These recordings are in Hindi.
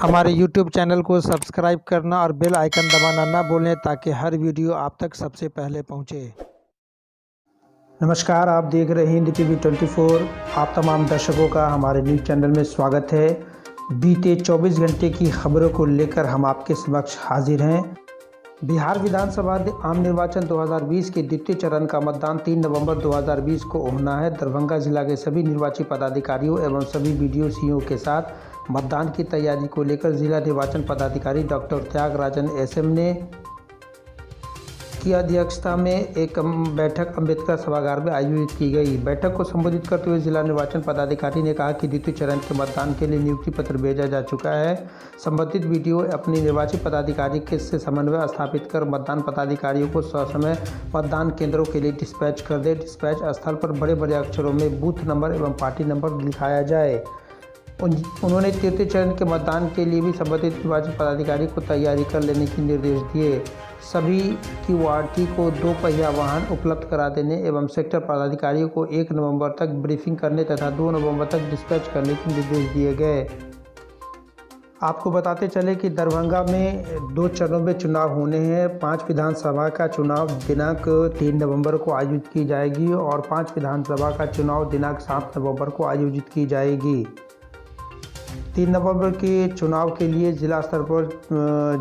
हमारे YouTube चैनल को सब्सक्राइब करना और बेल आइकन दबाना ना भूलें ताकि हर वीडियो आप तक सबसे पहले पहुंचे। नमस्कार, आप देख रहे हैं हिंद टीवी 24। आप तमाम दर्शकों का हमारे न्यूज़ चैनल में स्वागत है। बीते 24 घंटे की खबरों को लेकर हम आपके समक्ष हाजिर हैं। बिहार विधानसभा आम निर्वाचन 2020 के द्वितीय चरण का मतदान 3 नवंबर 2020 को होना है। दरभंगा जिला के सभी निर्वाची पदाधिकारियों एवं सभी बीडीओ के साथ मतदान की तैयारी को लेकर जिला निर्वाचन पदाधिकारी डॉक्टर त्यागराजन एसएम ने की अध्यक्षता में एक बैठक अंबेडकर सभागार में आयोजित की गई। बैठक को संबोधित करते हुए जिला निर्वाचन पदाधिकारी ने कहा कि द्वितीय चरण के मतदान के लिए नियुक्ति पत्र भेजा जा चुका है। संबंधित बीडीओ अपनी निर्वाची पदाधिकारी के से समन्वय स्थापित कर मतदान पदाधिकारियों को ससमय मतदान केंद्रों के लिए डिस्पैच कर दे। डिस्पैच स्थल पर बड़े बड़े अक्षरों में बूथ नंबर एवं पार्टी नंबर लिखाया जाए। उन्होंने तृतीय चरण के मतदान के लिए भी संबंधित निर्वाचन पदाधिकारी को तैयारी कर लेने के निर्देश दिए। सभी क्यूआरटी को 2 पहिया वाहन उपलब्ध करा देने एवं सेक्टर पदाधिकारियों को 1 नवंबर तक ब्रीफिंग करने तथा 2 नवंबर तक डिस्पैच करने के निर्देश दिए गए। आपको बताते चले कि दरभंगा में 2 चरणों में चुनाव होने हैं। 5 विधानसभा का चुनाव दिनांक 3 नवंबर को आयोजित की जाएगी और 5 विधानसभा का चुनाव दिनांक 7 नवंबर को आयोजित की जाएगी। 3 नवंबर के चुनाव के लिए जिला स्तर पर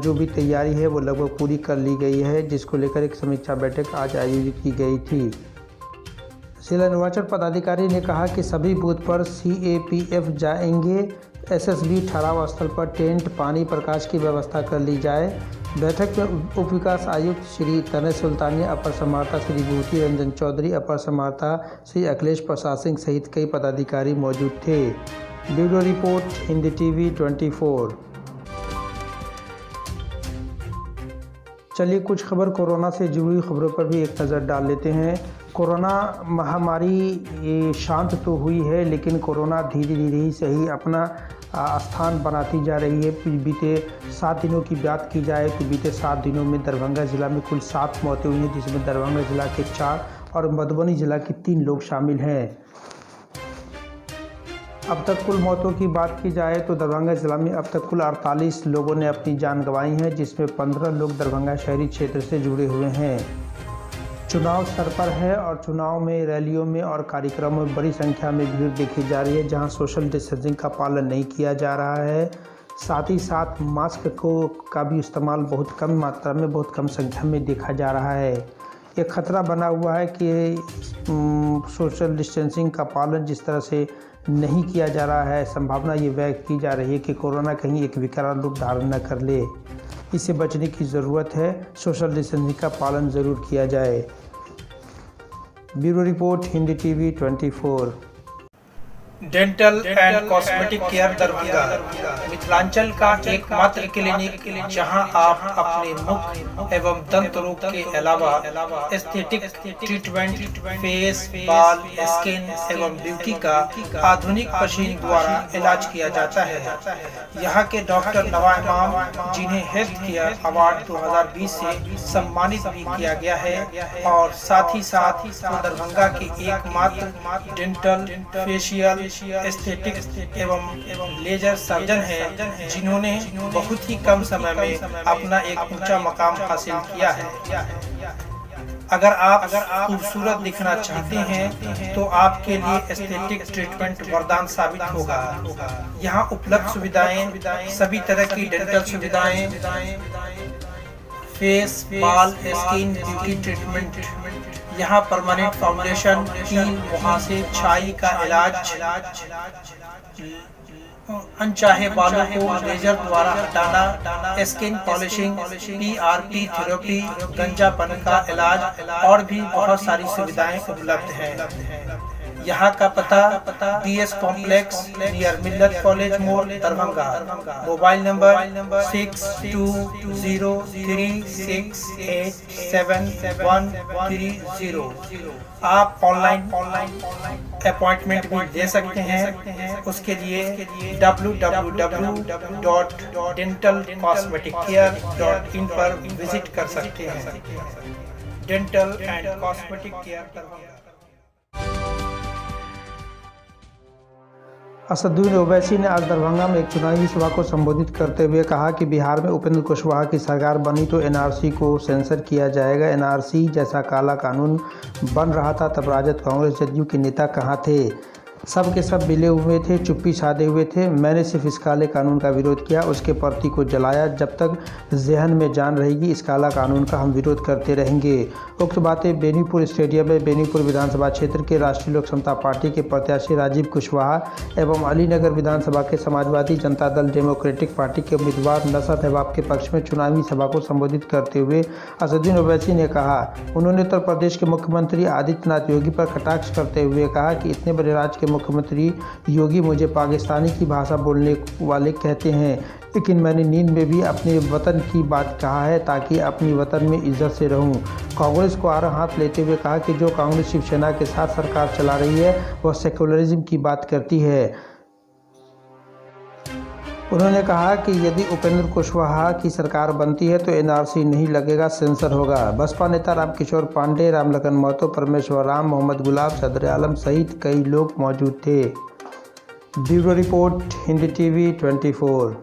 जो भी तैयारी है वो लगभग पूरी कर ली गई है, जिसको लेकर एक समीक्षा बैठक आज आयोजित की गई थी। जिला निर्वाचन पदाधिकारी ने कहा कि सभी बूथ पर सीएपीएफ जाएंगे। एसएसबी ठहराव स्थल पर टेंट, पानी, प्रकाश की व्यवस्था कर ली जाए। बैठक में उप विकास आयुक्त श्री तनय सुल्तानी, अपर समाहर्ता श्री विभूति रंजन चौधरी, अपर समाहर्ता श्री अखिलेश प्रसाद सिंह सहित कई पदाधिकारी मौजूद थे। Bureau report, Hindi TV 24। चलिए कुछ खबर कोरोना से जुड़ी खबरों पर भी एक नज़र डाल लेते हैं। कोरोना महामारी शांत तो हुई है, लेकिन कोरोना धीरे धीरे ही सही अपना स्थान बनाती जा रही है। बीते 7 दिनों की बात की जाए तो बीते 7 दिनों में दरभंगा जिला में कुल 7 मौतें हुई हैं, जिसमें दरभंगा जिला के 4 और मधुबनी जिला के 3 लोग शामिल हैं। अब तक कुल मौतों की बात की जाए तो दरभंगा जिला में अब तक कुल 48 लोगों ने अपनी जान गंवाई है, जिसमें 15 लोग दरभंगा शहरी क्षेत्र से जुड़े हुए हैं। चुनाव सर पर है और चुनाव में रैलियों में और कार्यक्रमों में बड़ी संख्या में भीड़ देखी जा रही है, जहां सोशल डिस्टेंसिंग का पालन नहीं किया जा रहा है। साथ ही साथ मास्क का भी इस्तेमाल बहुत कम मात्रा में, बहुत कम संख्या में देखा जा रहा है। एक खतरा बना हुआ है कि सोशल डिस्टेंसिंग का पालन जिस तरह से नहीं किया जा रहा है, संभावना ये व्यक्त की जा रही है कि कोरोना कहीं एक विकराल रूप धारण न कर ले। इससे बचने की ज़रूरत है। सोशल डिस्टेंसिंग का पालन ज़रूर किया जाए। Bureau report, Hindi TV 24। Dental and cosmetic care Darbhanga Mithilanchal का एकमात्र क्लिनिक जहां आप अपने मुख एवं दंत रोग के अलावा एस्थेटिक ट्रीटमेंट, फेस, बाल, स्किन एवं ब्यूटी का आधुनिक मशीन द्वारा इलाज किया जाता है। यहां के डॉक्टर नवा इमाम, जिन्हें हेल्थ केयर अवार्ड 2020 से सम्मानित भी किया गया है, और साथ ही साथ दरभंगा के एकमात्र डेंटल, फेशियल, एस्थेटिक एवं लेजर सर्जन हैं, जिन्होंने बहुत ही कम समय में अपना एक ऊंचा मकाम हासिल किया है। अगर आप खूबसूरत दिखना चाहते हैं तो आपके लिए एस्थेटिक ट्रीटमेंट वरदान साबित होगा। यहाँ उपलब्ध सुविधाएं सभी तरह की डेंटल सुविधाएं, फेस, बाल, स्किन, ब्यूटी ट्रीटमेंट, यहाँ परमानेंट फाउंडेशन, कील, मुहासे, छाई का इलाज, अनचाहे बालों को लेजर द्वारा हटाना, स्किन पॉलिशिंग, पीआरपी थेरेपी, गंजापन का इलाज और भी बहुत सारी सुविधाएं उपलब्ध हैं। यहाँ का पता बीएस कॉम्प्लेक्स नियर मिल्लत कॉलेज मोड़, दरभंगा। Mobile number 622036871130। आप ऑनलाइन अपॉइंटमेंट भी ले सकते हैं। उसके लिए www.dentalcosmeticare.in पर विजिट कर सकते हैं। Dental and cosmetic care Darbhanga. Asaduddin Owaisi ने आज दरभंगा में एक चुनावी सभा को संबोधित करते हुए कहा कि बिहार में उपेंद्र कुशवाहा की सरकार बनी तो एनआरसी को सेंसर किया जाएगा। एनआरसी जैसा काला कानून बन रहा था तब राजद, कांग्रेस, जदयू के नेता कहाँ थे? सब के सब मिले हुए थे, चुप्पी साधे हुए थे। मैंने सिर्फ इस काले कानून का विरोध किया, उसके प्रति को जलाया। जब तक जहन में जान रहेगी इस काला कानून का हम विरोध करते रहेंगे। उक्त बातें बेनीपुर स्टेडियम में बेनीपुर विधानसभा क्षेत्र के राष्ट्रीय लोक समता पार्टी के प्रत्याशी राजीव कुशवाहा एवं अलीनगर विधानसभा के समाजवादी जनता दल डेमोक्रेटिक पार्टी के उम्मीदवार नशरत अहबाब के पक्ष में चुनावी सभा को संबोधित करते हुए असदुद्दीन ओवैसी ने कहा। उन्होंने उत्तर प्रदेश के मुख्यमंत्री आदित्यनाथ योगी पर कटाक्ष करते हुए कहा कि इतने बड़े राज्य के मुख्यमंत्री योगी मुझे पाकिस्तानी की भाषा बोलने वाले कहते हैं, लेकिन मैंने नींद में भी अपने वतन की बात कहा है ताकि अपनी वतन में इज्जत से रहूं। कांग्रेस को आड़ा हाथ लेते हुए कहा कि जो कांग्रेस शिवसेना के साथ सरकार चला रही है वह सेकुलरिज्म की बात करती है। उन्होंने कहा कि यदि उपेंद्र कुशवाहा की सरकार बनती है तो एनआरसी नहीं लगेगा, सेंसर होगा। बसपा नेता रामकिशोर पांडे, रामलखन महतो, परमेश्वर राम, मोहम्मद गुलाब, सदर आलम सहित कई लोग मौजूद थे। Bureau report, Hindi TV 24।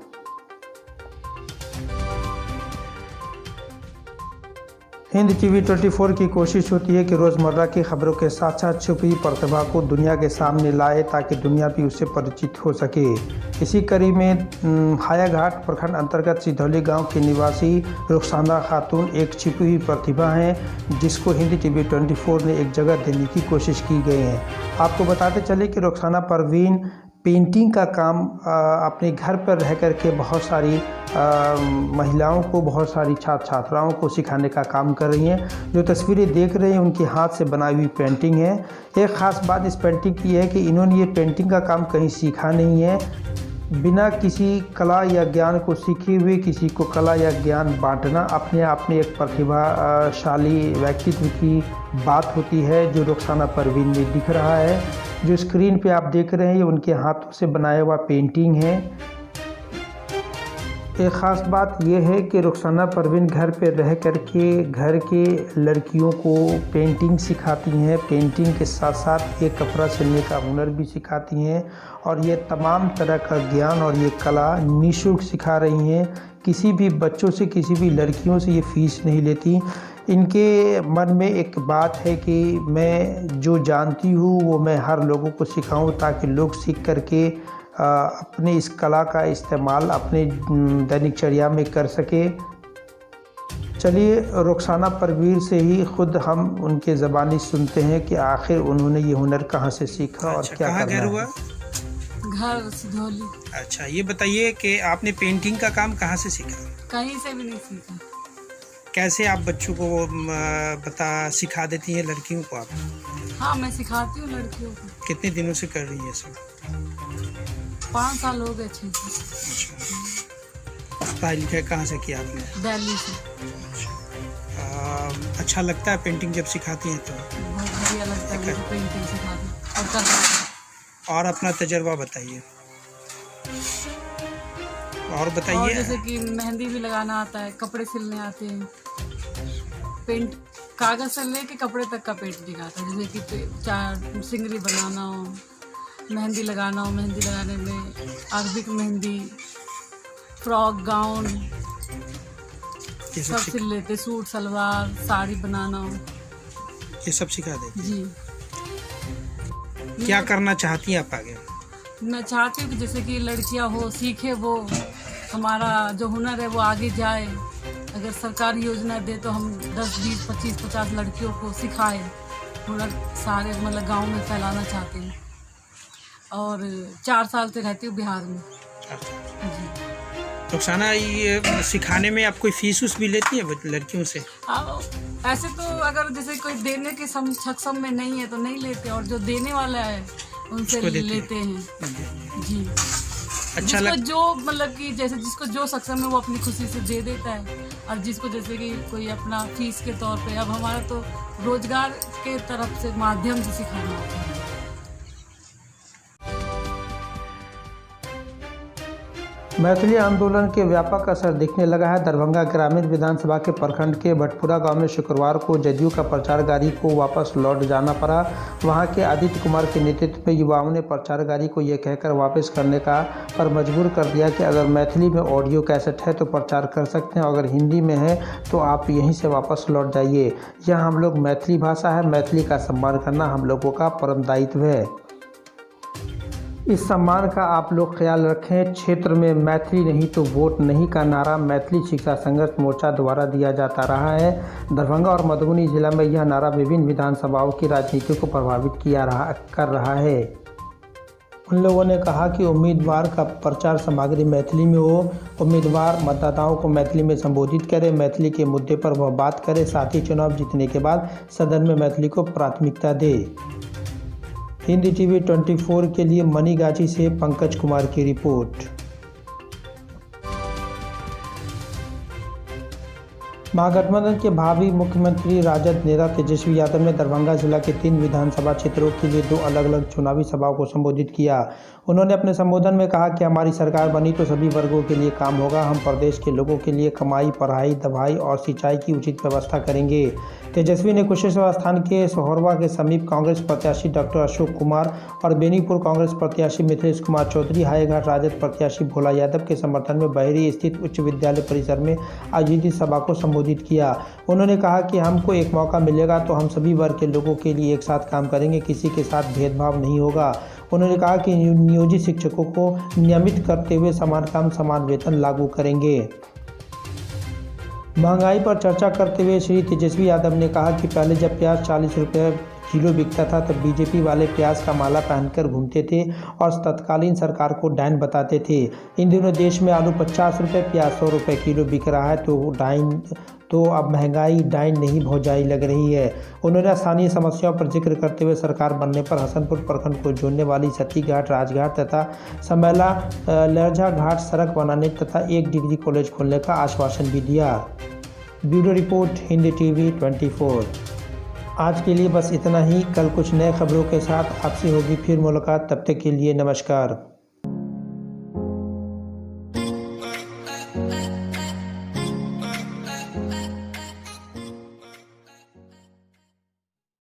Hind TV 24 की कोशिश होती है कि रोज़मर्रा की खबरों के साथ साथ छुपी प्रतिभा को दुनिया के सामने लाए ताकि दुनिया भी उससे परिचित हो सके। इसी कड़ी में हायाघाट प्रखंड अंतर्गत सिधौली गांव की निवासी रुखसाना खातून एक छिपी हुई प्रतिभा हैं जिसको हिंद टीवी 24 ने एक जगह देने की कोशिश की गई है। आपको बताते चले कि रुखसाना परवीन पेंटिंग का काम अपने घर पर रह कर के बहुत सारी महिलाओं को, बहुत सारी छात्र छात्राओं को सिखाने का काम कर रही हैं। जो तस्वीरें देख रहे हैं उनके हाथ से बनाई हुई पेंटिंग है। एक ख़ास बात इस पेंटिंग की है कि इन्होंने ये पेंटिंग का काम कहीं सीखा नहीं है। बिना किसी कला या ज्ञान को सीखे हुए किसी को कला या ज्ञान बांटना अपने आप में एक प्रतिभाशाली व्यक्तित्व की बात होती है, जो रुखसाना परवीन में दिख रहा है। जो स्क्रीन पे आप देख रहे हैं ये उनके हाथों से बनाया हुआ पेंटिंग है। एक ख़ास बात यह है कि रुखसाना परवीन घर पे रह कर के घर के लड़कियों को पेंटिंग सिखाती हैं। पेंटिंग के साथ साथ ये कपड़ा सिलने का हुनर भी सिखाती हैं और ये तमाम तरह का ज्ञान और ये कला निःशुल्क सिखा रही हैं। किसी भी बच्चों से, किसी भी लड़कियों से ये फ़ीस नहीं लेती। इनके मन में एक बात है कि मैं जो जानती हूँ वो मैं हर लोगों को सिखाऊं ताकि लोग सीख करके अपने इस कला का इस्तेमाल अपने दैनिकचर्या में कर सके। चलिए रुखसाना परवीन से ही खुद हम उनके ज़बानी सुनते हैं कि आखिर उन्होंने ये हुनर कहाँ से सीखा और क्या करना है। हुआ? घर सिधौली। अच्छा, ये बताइए कि आपने पेंटिंग का काम कहाँ से सीखा? कहीं से भी नहीं सीखा। कैसे आप बच्चों को सिखा देती हैं लड़कियों को आप? हाँ, मैं सिखाती हूँ लड़कियों को। कितने दिनों से कर रही है सब? 5 साल हो गए, 6 साल। अच्छा, पढ़ाई लिखाई कहाँ से किया आपने? दिल्ली से। अच्छा लगता है पेंटिंग जब सिखाती हैं तो? बहुत बढ़िया लगता है मुझे पेंटिंग सिखाना और करना। और अपना तजर्बा बताइए। और बताइए। और जैसे कि मेहंदी भी लगाना आता है, कपड़े सिलने आते हैं, पेंट कागज़ से लेके कपड़े तक का पेंटिंग आता है। जैसे कि सिंगरी बनाना हो, मेहंदी लगाना हो, मेहंदी लगाने में अरबिक मेहंदी, फ्रॉक, गाउन सब सिल लेते। सूट, सलवार, साड़ी बनाना हो, ये सब सिखा देते जी। क्या करना चाहती हैं आप आगे? मैं चाहती हूँ कि जैसे कि लड़कियाँ हो, सीखे, वो हमारा जो हुनर है वो आगे जाए। अगर सरकार योजना दे तो हम 10, 20, 25, 50 लड़कियों को सिखाए। हुनर सारे मतलब गांव में फैलाना चाहते हैं। और 4 साल से रहती हूँ बिहार में जी। रुखसाना, ये सिखाने में आप कोई फीस भी लेती है लड़कियों से? ऐसे तो अगर जैसे कोई देने के सक्षम में नहीं है तो नहीं लेते, और जो देने वाला है उनसे लेते हैं जी। अच्छा जो मतलब कि जैसे जिसको जो सक्षम है वो अपनी खुशी से दे देता है, और जिसको जैसे कि कोई अपना फीस के तौर पे। अब हमारा तो रोजगार के तरफ से माध्यम से सिखाना होता है। मैथिली आंदोलन के व्यापक असर दिखने लगा है। दरभंगा ग्रामीण विधानसभा के प्रखंड के भटपुरा गांव में शुक्रवार को जदयू का प्रचार गाड़ी को वापस लौट जाना पड़ा। वहां के आदित्य कुमार के नेतृत्व में युवाओं ने प्रचार गाड़ी को यह कहकर वापस करने पर मजबूर कर दिया कि अगर मैथिली में ऑडियो कैसेट है तो प्रचार कर सकते हैं, अगर हिंदी में है तो आप यहीं से वापस लौट जाइए। यह हम लोग मैथिली भाषा है, मैथिली का सम्मान करना हम लोगों का परम दायित्व है। इस सम्मान का आप लोग ख्याल रखें। क्षेत्र में मैथिली नहीं तो वोट नहीं का नारा मैथिली शिक्षा संघर्ष मोर्चा द्वारा दिया जाता रहा है। दरभंगा और मधुबनी जिला में यह नारा विभिन्न विधानसभाओं की राजनीति को प्रभावित कर रहा है। उन लोगों ने कहा कि उम्मीदवार का प्रचार सामग्री मैथिली में हो, उम्मीदवार मतदाताओं को मैथिली में संबोधित करे, मैथिली के मुद्दे पर वह बात करे, साथ ही चुनाव जीतने के बाद सदन में मैथिली को प्राथमिकता दे। हिंदी टीवी 24 के लिए मनीगाची से पंकज कुमार की रिपोर्ट। महागठबंधन के भावी मुख्यमंत्री राजद नेता तेजस्वी यादव ने दरभंगा जिला के 3 विधानसभा क्षेत्रों के लिए 2 अलग अलग चुनावी सभाओं को संबोधित किया। उन्होंने अपने संबोधन में कहा कि हमारी सरकार बनी तो सभी वर्गों के लिए काम होगा। हम प्रदेश के लोगों के लिए कमाई, पढ़ाई, दवाई और सिंचाई की उचित व्यवस्था करेंगे। तेजस्वी ने कुशेश्वर स्थान के सोहरवा के समीप कांग्रेस प्रत्याशी डॉक्टर अशोक कुमार और बेनीपुर कांग्रेस प्रत्याशी मिथिलेश कुमार चौधरी, हाईघाट राजद प्रत्याशी भोला यादव के समर्थन में बहेरी स्थित उच्च विद्यालय परिसर में आयोजित सभा को संबोधित किया। उन्होंने कहा कि हमको एक मौका मिलेगा तो हम सभी वर्ग के लोगों के लिए एक साथ काम करेंगे, किसी के साथ भेदभाव नहीं होगा। उन्होंने कहा कि नियोजित शिक्षकों को नियमित करते हुए समान काम समान वेतन लागू करेंगे। महंगाई पर चर्चा करते हुए श्री तेजस्वी यादव ने कहा कि पहले जब प्याज 40 रुपये किलो बिकता था तब बीजेपी वाले प्याज का माला पहनकर घूमते थे और तत्कालीन सरकार को डायन बताते थे। इन दिनों देश में आलू 50 रुपये, प्याज 100 रुपये किलो बिक रहा है तो अब महंगाई डायन नहीं भौजाई लग रही है। उन्होंने स्थानीय समस्याओं पर जिक्र करते हुए सरकार बनने पर हसनपुर प्रखंड को जोड़ने वाली सती घाट, राजघाट तथा समैला लरझा घाट सड़क बनाने तथा 1 डिग्री कॉलेज खोलने का आश्वासन भी दिया। Bureau report, Hindi TV 24। आज के लिए बस इतना ही। कल कुछ नए खबरों के साथ आपसे होगी फिर मुलाकात। तब तक के लिए नमस्कार।